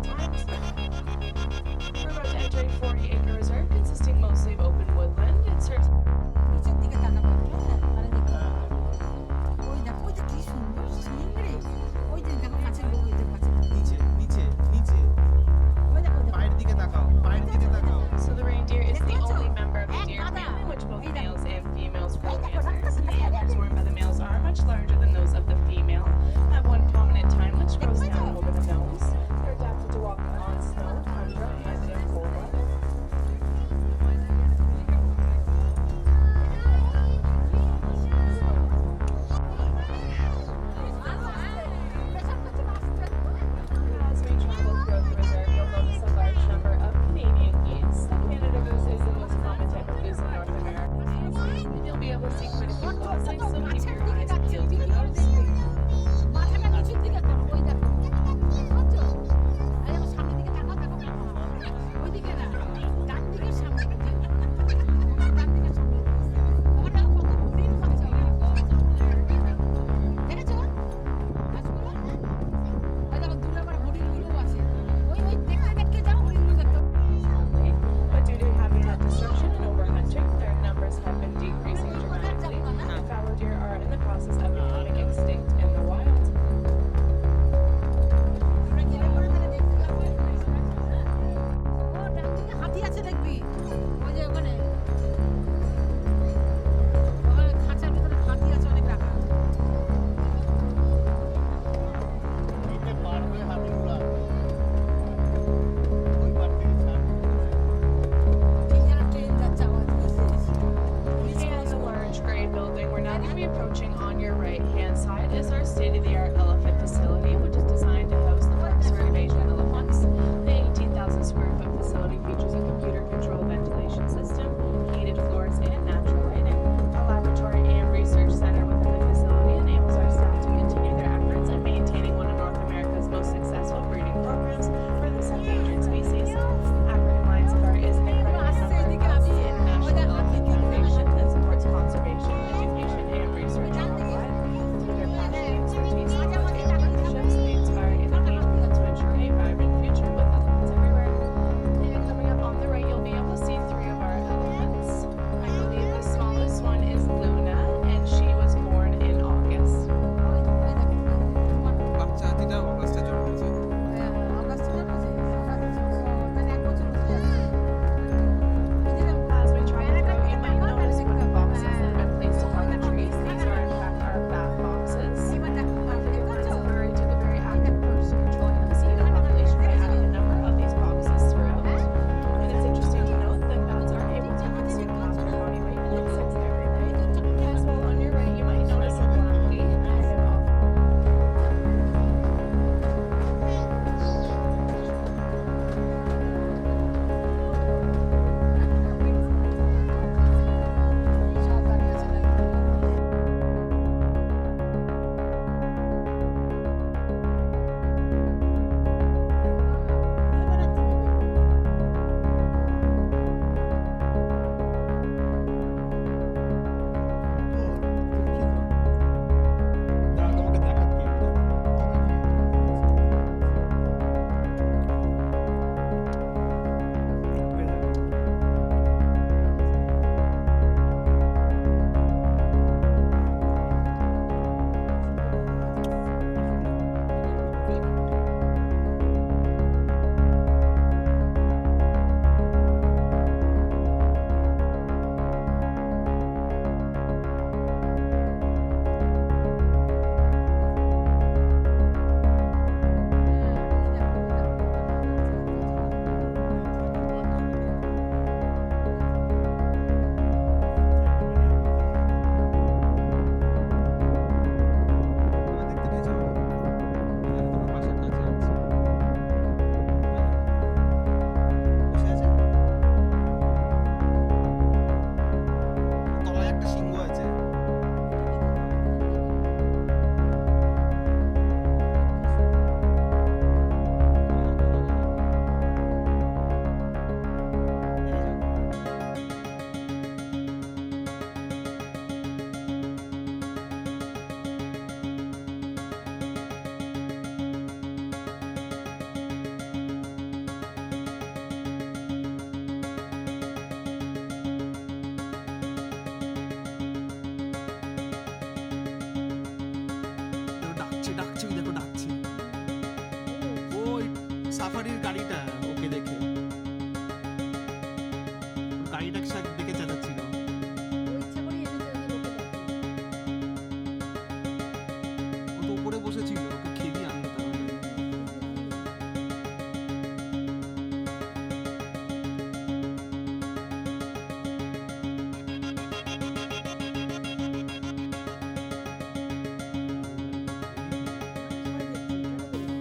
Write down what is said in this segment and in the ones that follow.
times. We're about to enter a 40-acre reserve consisting mostly of open woodland. It serves Niçin dikkat 나거든요. 그러니까 오이다 기술 잉글리 오이들 같이 보고 이들 같이 নিচে পায়ের দিকে তাকাও So the reindeer is the only member of the deer family, which both males and females grow antlers, and the antlers worn by the males are much larger than those of the female, have one prominent tine which grows down over the nose. They're adapted to walk on snow, tundra, and in cold weather. সাফারির গাড়িটা ওকে দেখে, গাড়িটাকে সাথে দেখে চালাচ্ছিল। ও ইচ্ছা করে এনেছে ওদের ওকে দেখে। ও তো উপরে বসেছিল, ওকে খেয়ে আনলো তাহলে। সবাই দেখছে, কেন বলবো?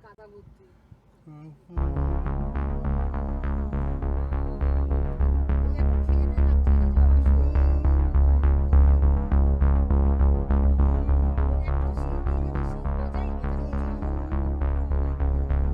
কাদা ভর্তি। হুম, এই এখন খেয়ে দিয়ে রাত্রে এই যে আমরা শুয়ে ওই একটু শিং দিয়ে যদি শিং বাজাই মাথা নিয়ে চলে যাবে।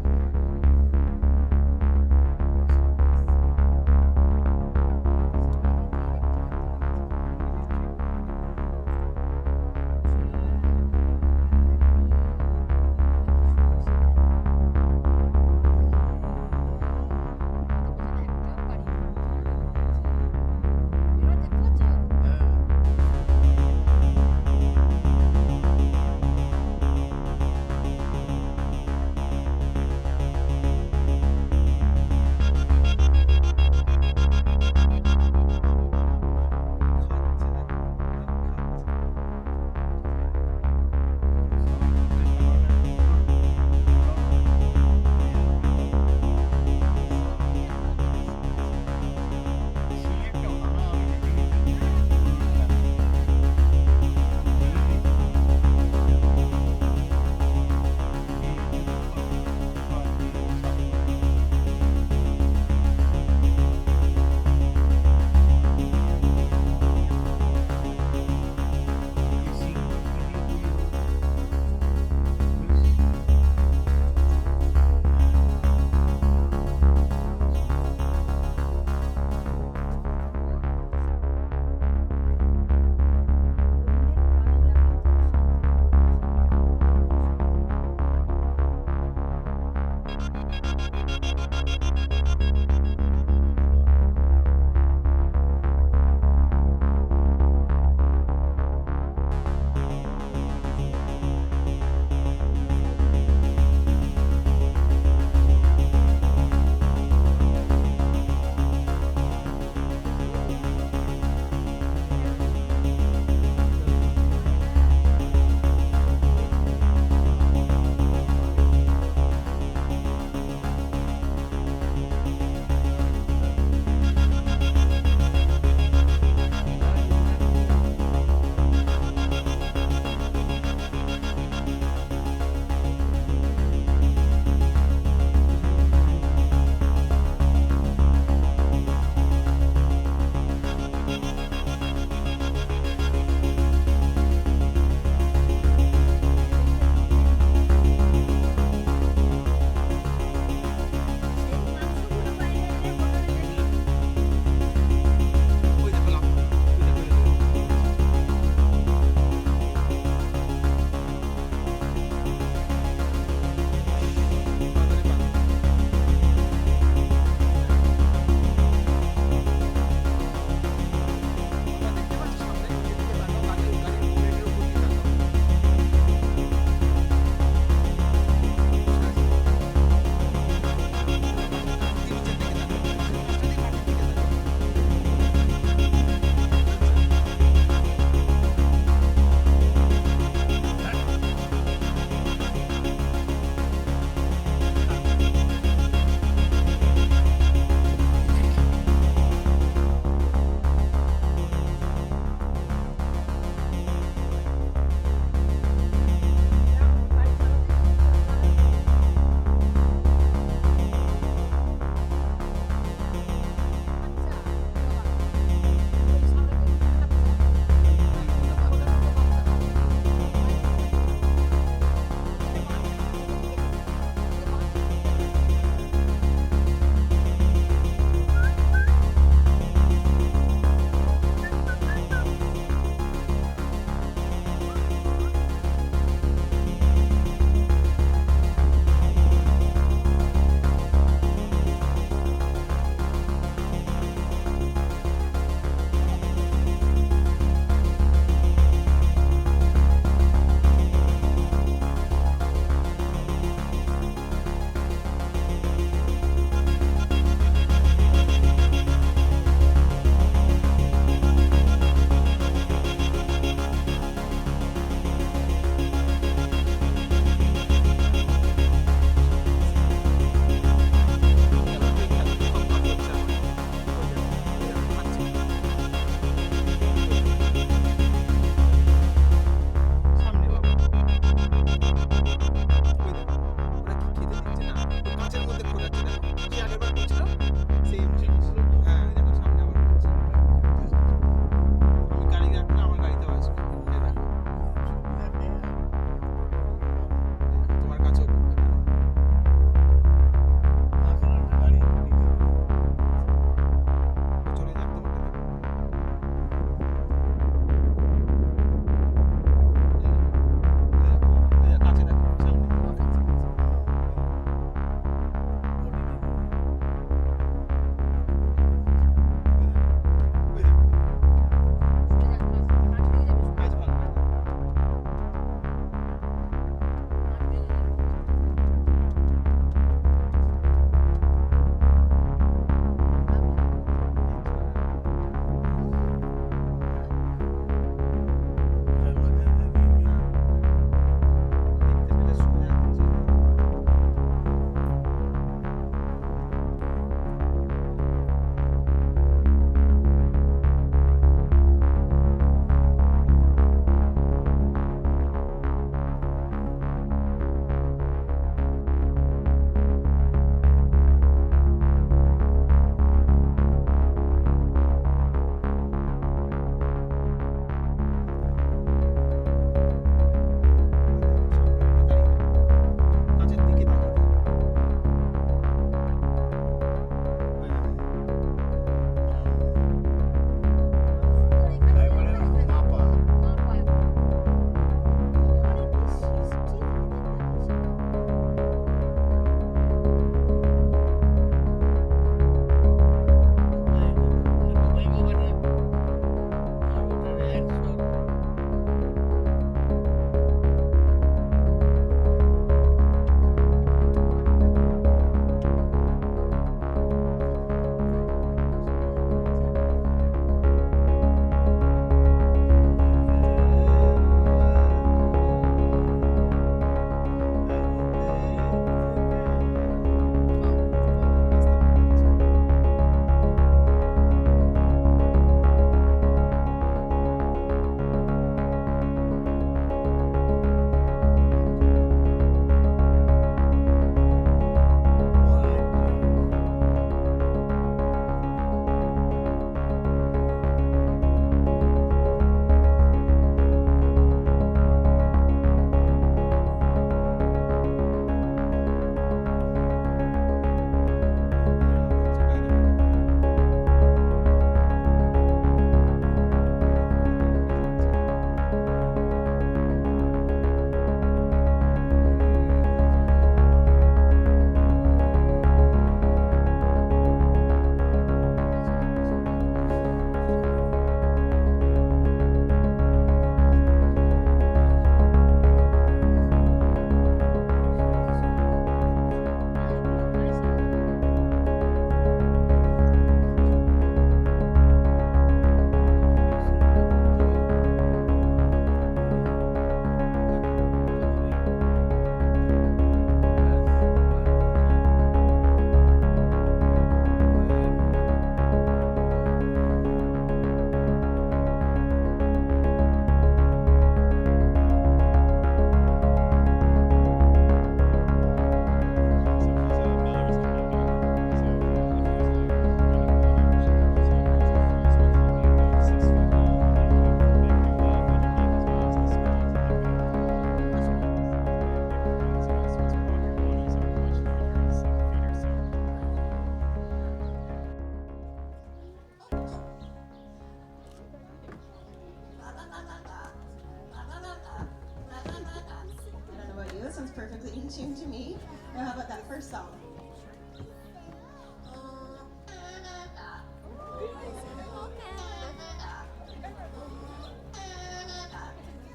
perfectly in tune to me. Now how about that first song?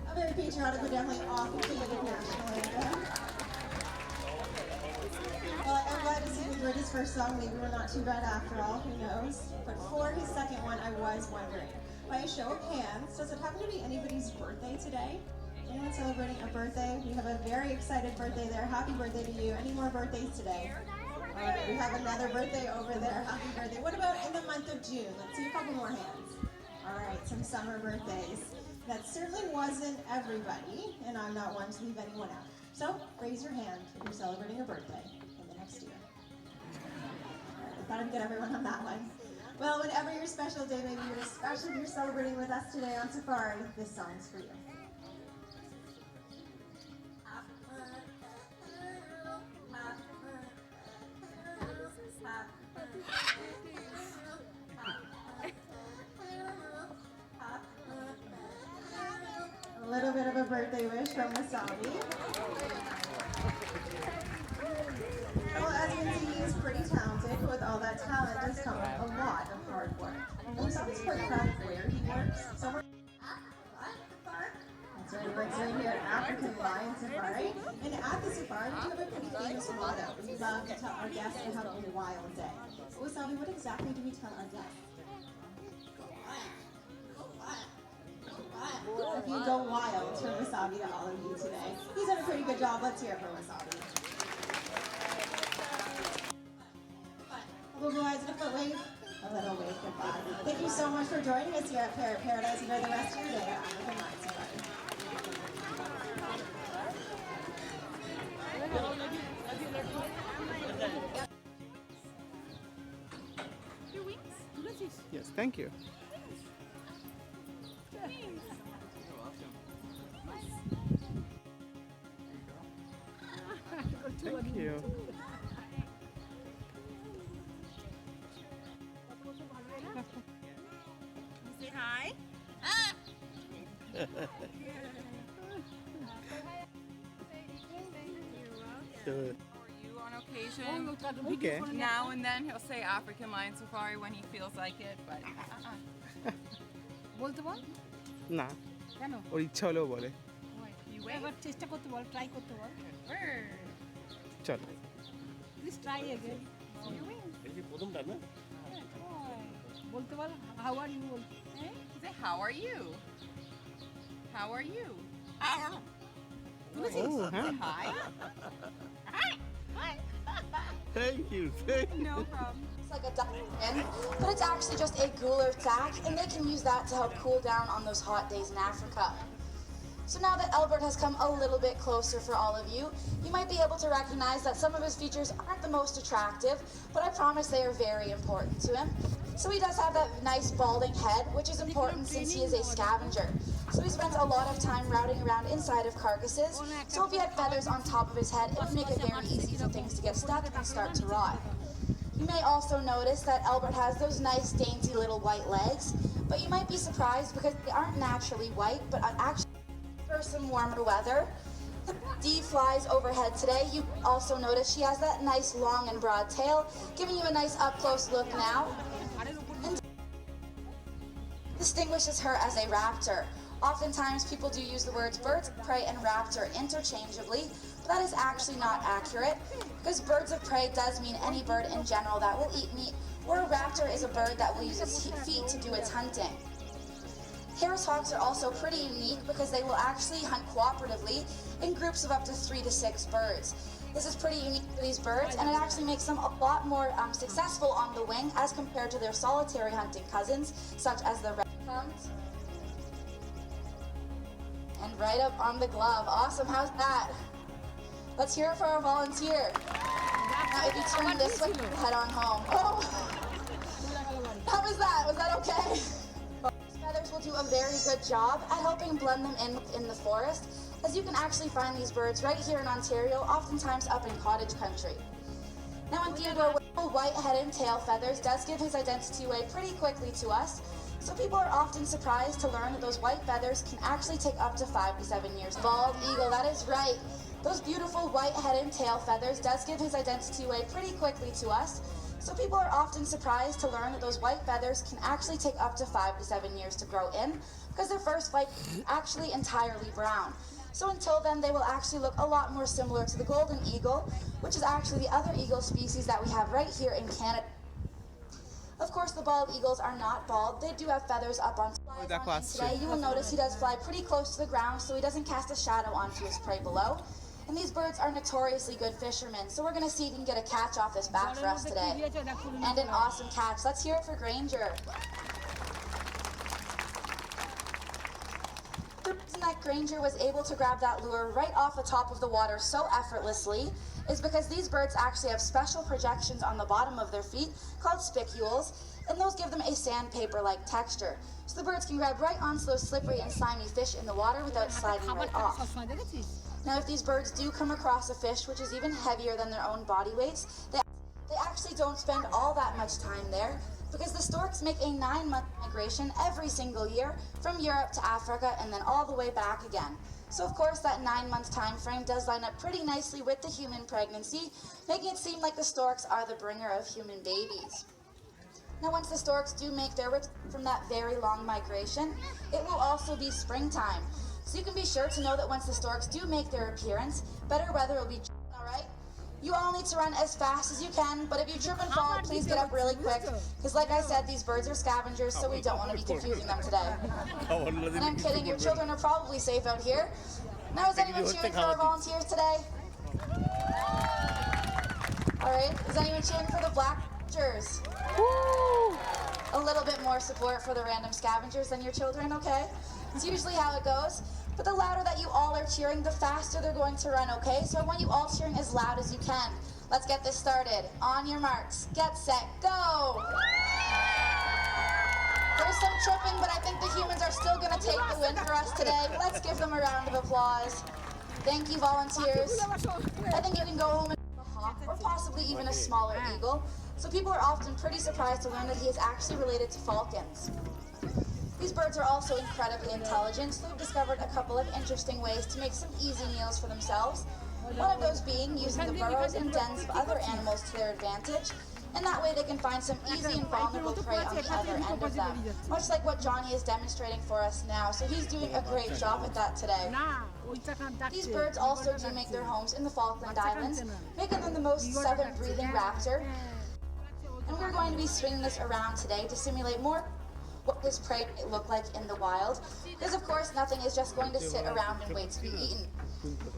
A very patriotic, but definitely off-key national anthem. Well, I'm glad to see he enjoyed his first song. Maybe we're not too bad after all, who knows? But for his second one, I was wondering, by a show of hands, does it happen to be anybody's birthday today? Anyone celebrating a birthday? We have a very excited birthday there. Happy birthday to you. Any more birthdays today? All right, we have another birthday over there. Happy birthday. What about in the month of June? Let's see a couple more hands. All right, some summer birthdays. That certainly wasn't everybody, and I'm not one to leave anyone out. So raise your hand if you're celebrating a birthday in the next year. I thought I'd get everyone on that one. Well, whenever your special day may be, especially if you're celebrating with us today on Safari, this song's for you. A little bit of a birthday wish from Wasabi. Well, as you can see, he is pretty talented. With all that talent does come with a lot of hard work. Wasabi's quite proud of where he works. Somewhere. That's right, he works right here at African Lion Safari. And at the safari, we do have a pretty famous motto. We love to tell our guests to have a wild day. So Wasabi, what exactly do we tell our guests? If you go wild from Wasabi to all of you today. He's done a pretty good job. Let's hear it for Wasabi. A little eyes and a foot wave. A little wave goodbye. Thank you so much for joining us here at Parrot Paradise. Enjoy the rest of your day at African Lion Safari. Your wings? Yes, thank you. Thank you. Say hi. Good. Are you on occasion? Okay. Now and then he'll say African Lion Safari when he feels like it, but বলতে বল না কেন ওর ইচ্ছা হলেও বলে you wait. এবার চেষ্টা করতে বল try করতে বল চল please try again You win. বলতে বল হাউ আর ইউ বল Say how are you? How are you? ও হ্যাঁ Hi. Thank you No problem. It's like a duckling, but it's actually just a cooler sack, and they can use that to help cool down on those hot days in Africa. So now that Albert has come a little bit closer for all of you, you might be able to recognize that some of his features aren't the most attractive, but I promise they are very important to him. So he does have that nice balding head, which is important since he is a scavenger. So he spends a lot of time routing around inside of carcasses, so if he had feathers on top of his head, it would make it very easy for things to get stuck and start to rot. You may also notice that Albert has those nice dainty little white legs, but you might be surprised because they aren't naturally white, but actually for some warmer weather. Dee flies overhead today. You also notice she has that nice long and broad tail, giving you a nice up-close look now. And distinguishes her as a raptor. Oftentimes people do use the words birds of prey and raptor interchangeably, but that is actually not accurate, because birds of prey does mean any bird in general that will eat meat, where a raptor is a bird that will use its feet to do its hunting. Harris hawks are also pretty unique because they will actually hunt cooperatively in groups of up to 3 to 6 birds. This is pretty unique for these birds, and it actually makes them a lot more successful on the wing as compared to their solitary hunting cousins, such as the red-tongues. And right up on the glove. Awesome, how's that? Let's hear it for our volunteer. Now if you turn this way, head on home. Oh! How was that? Was that okay? Feathers will do a very good job at helping blend them in the forest, as you can actually find these birds right here in Ontario, oftentimes up in cottage country. Now when Theodore Whittle, white head and tail feathers does give his identity away pretty quickly to us, so people are often surprised to learn that those white feathers can actually take up to 5 to 7 years. Bald eagle, that is right. Those beautiful white head and tail feathers does give his identity away pretty quickly to us, so people are often surprised to learn that those white feathers can actually take up to 5 to 7 years to grow in, because their first flight is actually entirely brown. So until then, they will actually look a lot more similar to the golden eagle, which is actually the other eagle species that we have right here in Canada. Of course, the bald eagles are not bald. They do have feathers up on today. You will notice he does fly pretty close to the ground, so he doesn't cast a shadow onto his prey below. And these birds are notoriously good fishermen, so we're going to see if he can get a catch off his back for us today. And an awesome catch. Let's hear it for Granger. The reason that Granger was able to grab that lure right off the top of the water so effortlessly is because these birds actually have special projections on the bottom of their feet called spicules, and those give them a sandpaper-like texture. So the birds can grab right onto those slippery and slimy fish in the water without sliding right off. Now, if these birds do come across a fish which is even heavier than their own body weights, they actually don't spend all that much time there, because the storks make a 9-month migration every single year from Europe to Africa and then all the way back again. So of course that 9-month time frame does line up pretty nicely with the human pregnancy, making it seem like the storks are the bringer of human babies. Now once the storks do make their return from that very long migration, it will also be springtime. So you can be sure to know that once the storks do make their appearance, better weather will be alright? You all need to run as fast as you can, but if you trip and fall, please get up really quick, because like I said, these birds are scavengers, so we don't want to be confusing them today. And I'm kidding, your children are probably safe out here. Now, is anyone cheering for our volunteers today? Alright, is anyone cheering for the black scavengers? A little bit more support for the random scavengers than your children, okay? It's usually how it goes. But the louder that you all are cheering, the faster they're going to run, okay? So I want you all cheering as loud as you can. Let's get this started. On your marks, get set, go! There's some tripping, but I think the humans are still gonna take the win for us today. Let's give them a round of applause. Thank you, volunteers. I think you can go home and have a hawk, or possibly even a smaller eagle. So people are often pretty surprised to learn that he is actually related to falcons. These birds are also incredibly intelligent, so they've discovered a couple of interesting ways to make some easy meals for themselves. One of those being using the burrows and dens of other animals to their advantage, and that way they can find some easy and vulnerable prey on the other end of them, much like what Johnny is demonstrating for us now, so he's doing a great job at that today. These birds also do make their homes in the Falkland Islands, making them the most southern breathing raptor, and we're going to be swinging this around today to simulate more what this prey might look like in the wild, because of course nothing is just going to sit around and wait to be eaten.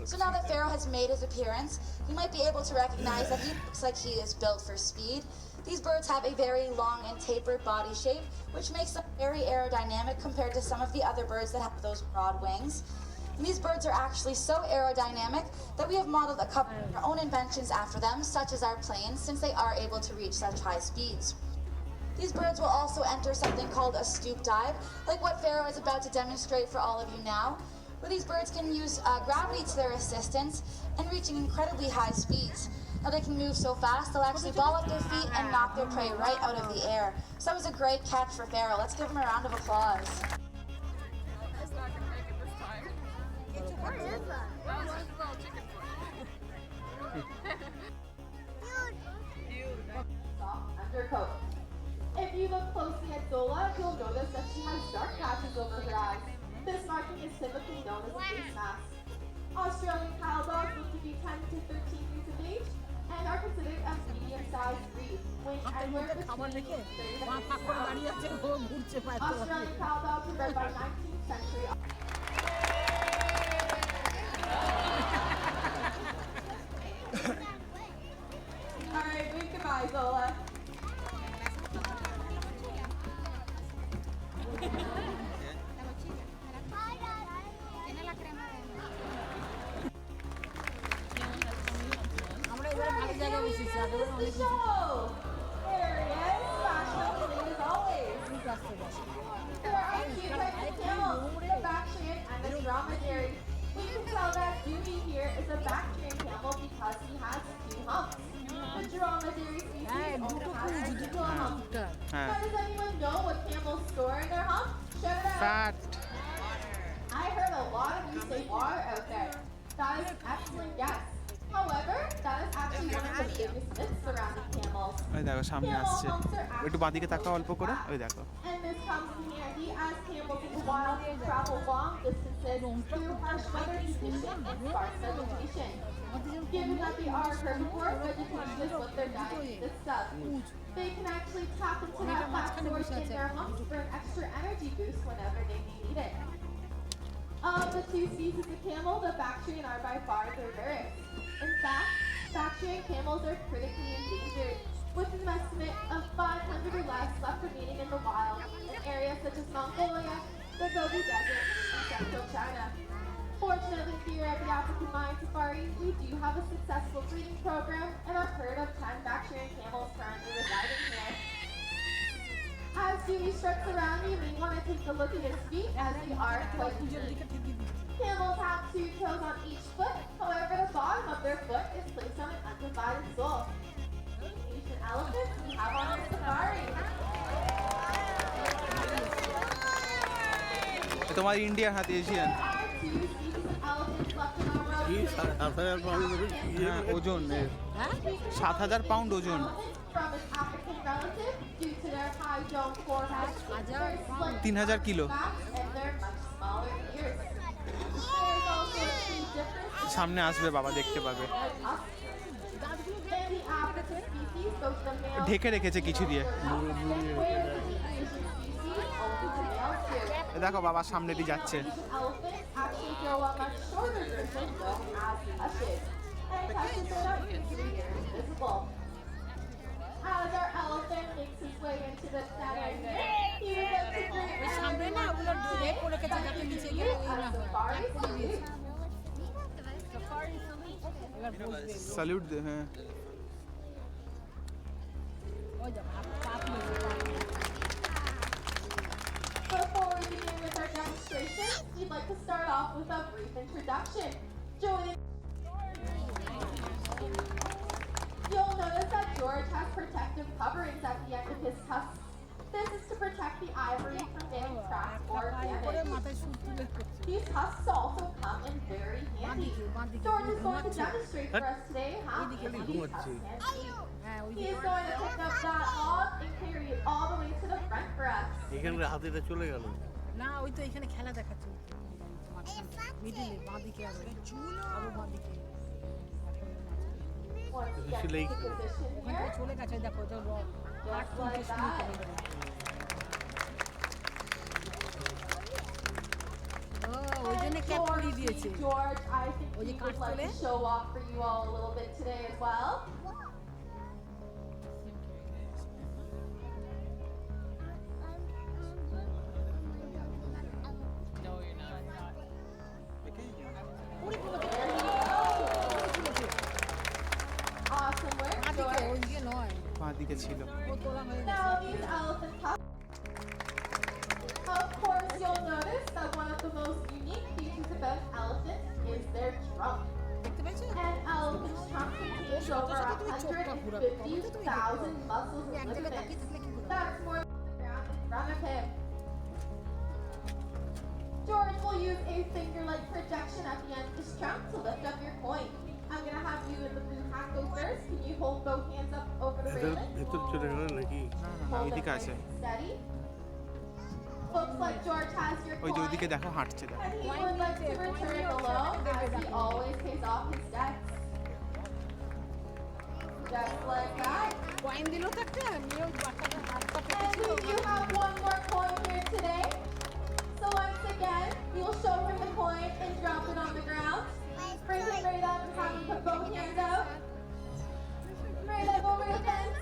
So now that Pharaoh has made his appearance, you might be able to recognize that he looks like he is built for speed. These birds have a very long and tapered body shape, which makes them very aerodynamic compared to some of the other birds that have those broad wings. And these birds are actually so aerodynamic that we have modeled a couple of our own inventions after them, such as our planes, since they are able to reach such high speeds. These birds will also enter something called a stoop dive, like what Pharaoh is about to demonstrate for all of you now, where these birds can use gravity to their assistance and reaching incredibly high speeds. Now they can move so fast, they'll actually ball up their feet and knock their prey right out of the air. So that was a great catch for Pharaoh. Let's give him a round of applause. It's not gonna make it this time. What is that? That was just a little chicken foot. Undercoat. If you look closely at Zola, you'll notice that she has dark patches over her eyes. This marking is typically known as a face mask. Australian Kyle dogs live to be 10 to 13 years of age and are considered a medium-sized breed, weighing anywhere between 30 to 50 pounds. Australian Kyle dogs were bred by 19th century. Alright, wave goodbye, Zola. Here is the show! There he is, fashionably as always. There are two types of camels, the Bactrian and the dromedary. We can tell that Dewey here is a Bactrian camel because he has 2 humps. The dromedary species only has a single hump. Now, does anyone know what camels store in their hump? Shout it out. Fat. I heard a lot of you say water out there. That is an excellent guess. However, that is actually one of the biggest myths surrounding camels. ওই দেখো সামনে Camel আসছে, humps are একটু actually বাঁদিকে তাকাও অল্প করে, ওই দেখো। and this comes in handy as camels in the wild can travel long distances through harsh weather conditions and sparse vegetation. Given that they are herbivores, vegetation is what their diet consists of. They can actually tap into that fat source in their humps for an extra energy boost whenever they may need it. Of the two species of camel, the Bactrian are by far the rarest. In fact, Bactrian camels are critically endangered, with an estimate of 500 or less left remaining in the wild in areas such as Mongolia, the Gobi Desert, and central China. Fortunately here at the African Lion Safari, we do have a successful breeding program and a herd of 10 Bactrian camels currently residing here. As Dewey struts around, you may want to take a look at his feet as they are quite unique. Camels have 2 toes on each foot, however the bottom of their foot is placed on an undivided sole. Asian elephants we have on our safari. তোমার ইন্ডিয়ার হাতে Asian. There are 2 species of elephants left in our road here. হ্যাঁ ওজন এর 7,000 pound ওজন। From its African relative due to their high domed forehead, their slim 3,000 kilo. backs, and their much smaller ears. There is also a key difference সামনে আসবে বাবা, দেখতে পাবে। in the African species, both the males ঢেকে রেখেছে কিছু দিয়ে। and whereas in the Asian species, only the males do. দেখো বাবা সামনে দিয়ে যাচ্ছে। Asian elephants actually grow a much shorter version known as tushes, and tushes are not usually very visible. As our elephant makes his way into the center here, he begins to drink সামনে না ওগুলো rape রেখেছে যাতে নিচে গিয়ে ওই না হয় করে দিয়েছে এবার বসবে স্যালুট দে। হ্যাঁ ওই দেখো পাপ মেরে Before we begin with our demonstration, we'd like to start off with a brief introduction. Joining You'll notice that George has protective coverings at the end of his tusks. This is to protect the ivory from getting cracked or করে damaged. মাথায় suit তুলে These tusks also come in very handy. George is going to demonstrate for us today how easy these tusks can be. হ্যাঁ ওই He is going to pick up that log and carry it all the way to the front for us. এখানে হাতিটা চলে গেল। না ওই তো এখানে খেলা দেখাচ্ছে মিডিলে বাঁদিকে আরো বাঁদিকে Once he gets Usually- into position ওখানে here, চলে গেছে দেখো তো হাত just তুলতে like শুরু that. করে দেবে ও ওই জন্য ক্যাপ পরিয়ে দিয়েছে George, I think Oh, he you would can't like pull to it? show off for you all a little bit today as well. Awesome work, বাঁদিকে George. ওইদিকে নয় বাঁদিকে ছিল। ও তোলা হয়ে গেছে Now these elephant tusks. Of course, you'll notice that one of the most unique features about elephants is their trunk. দেখতে পেয়েছো An elephant's trunk contains over 150,000 muscles and ligaments. That's more than the ground in front of him. George will use a finger-like projection at the end of his trunk to lift up your coin. I'm gonna have you in the blue hat go first. Can you hold both hands up over the railing? ভেতর চলে গেল নাকি? না না না Hold ওইদিকে them আছে। nice and steady. Looks like George has your ওই যে coin. ওইদিকে দেখো হাঁটছে দেখো। And he would like to return the loan as he always pays off his debts. Just like that. Coin দিল তো একটা নিয়ে বাচ্চাটা হাতটা And we do have one more coin here today. So once again, you'll show him the coin and drop it on the ground. Bring him right up and have him put both hands out. Right up over the fence.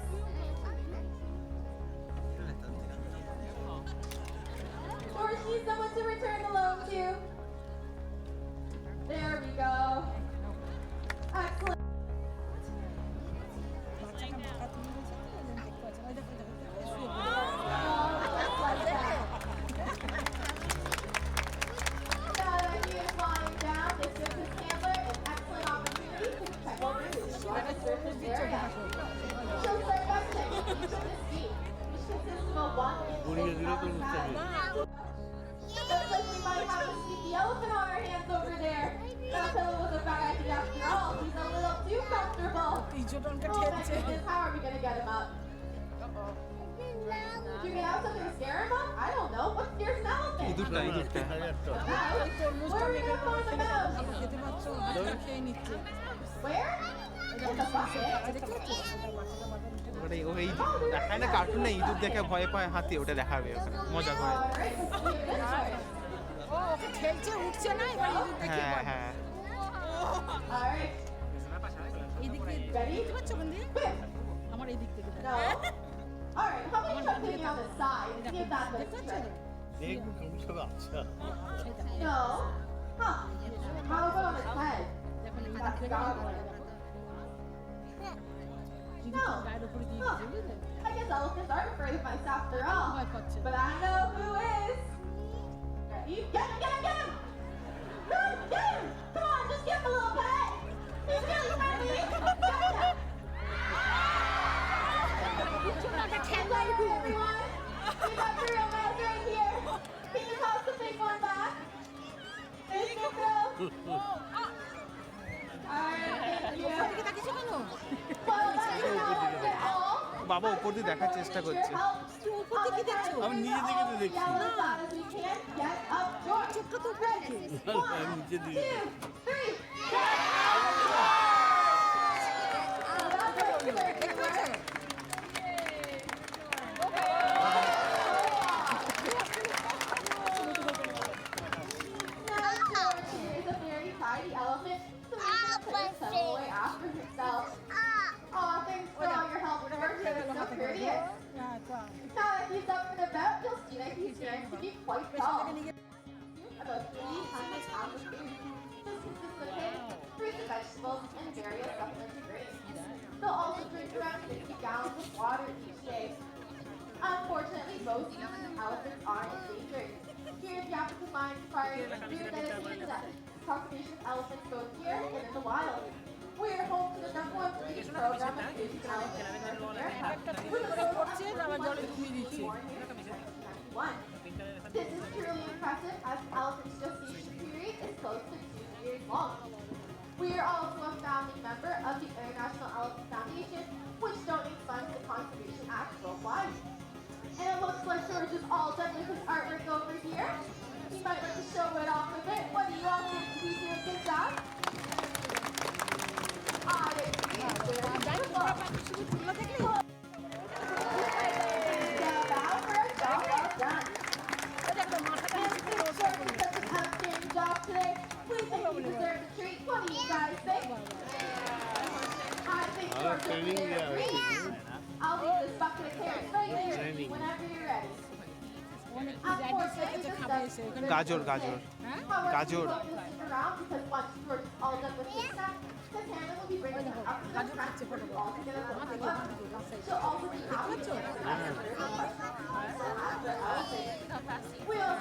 George needs someone to return the loan to. There we go. Excellent. বাচ্চাটা মাথা তুলে দিয়েছে তো ওই জন্য দেখতে পাচ্ছে না। ওই দেখো দেখো শুয়ে পড়ে। Just like that. Now that he is lying down, this gives his handler an excellent opportunity to check over his shortest surface area. She'll start by checking each of his feet, which consists of a 1-inch Buriye thick dilo to rubber pad. mustache. Looks like we might have a sleepy elephant on our hands over there. That pillow was a bad idea after all. He's a little too comfortable. তিনজনকে Oh my ঠেলছে goodness, how are we gonna get him up? Do we have something to scare him up? I don't know. What scares an elephant? ইঁদুরটা ইঁদুরটা A mouse? Where are we gonna find the mouse? খেতে পাচ্ছ খেয়ে নিচ্ছে Where? In the bucket? ওটাই ও এই দেখায় না কার্টুনে ইঁদুর দেখে ভয় পায় হাতি ওটা দেখাবে ওখানে মজা করে Alright, let's do it this way. ও ওকে ঠেলছে উঠছে না এবার ইঁদুর দেখে হ্যাঁ হ্যাঁ Alright, এই দিক দিয়ে ready? দেখতে পাচ্ছ ওখান দিয়ে Whip. আমার এই দিক থেকে No. Alright, how about you try putting me on the side and see if that does দেখতে the পাচ্ছ trick? দেখবো কেমন সব আচ্ছা No. Huh. How about on his head? দেখুন এই দিক That's থেকে gobbling. No. গায়ের উপরে দিয়ে Huh. দিচ্ছে বুঝলে I guess elephants aren't afraid of mice after all. ভয় পাচ্ছে But I know who is. Ready? Get him, get him, get him! Run, get him! Come on, just give him a little pet! He's really friendly! Get him! Hello, everyone! We got the real mouse right here! Can you toss the big one back? There's Nico! Alright, thank you. দিকে তাকিয়েছো কেন Well, that's it all. বাবা উপর দিয়ে দেখার চেষ্টা করছে তুই উপর দিকে দেখছো আমি নিজে থেকে তো দেখছি চোখটা তো উপর দিকে আমি নিচে দিকে দেখতে পাচ্ছ Aw, thanks for all your help, George. You're so courteous. হ্যাঁ চল Now that he's up and about, you'll see that he's going to be quite tall. About 300 pounds of food. This consists of hay, fruits and vegetables, and various supplementary grains. They'll also drink around 50 gallons of water each day. Unfortunately, most species of elephants are endangered. Here in the African Lion Safari, we're dedicated to conservation of elephants both here and in the wild. We are home to the #1 breeding program of baby elephants in North America. With a total of 1991. This is truly impressive as the elephant gestation period is close to 2 years long. We are also a founding member of the International Elephant Foundation, which donates funds to conservation acts worldwide. And it looks like George is all done with his artwork over here. He might like to show it off a bit. What do you all think? Did he do a good job? I agree. Very beautiful. Shout out for a job well done. And since George did such an outstanding job today, we think he deserves a treat. What do you guys think? I think George will training, be yeah. a treat. I'll leave this bucket of carrots right here whenever you're ready. Unfortunately, this doesn't গাজর গাজর However, Gajor. we hope you'll stick around because once George is all done with his snack, his Hannah will be bringing him up to the front for you all to get a look at them. She'll also be happy to answer any questions you might still have for elephants. We'll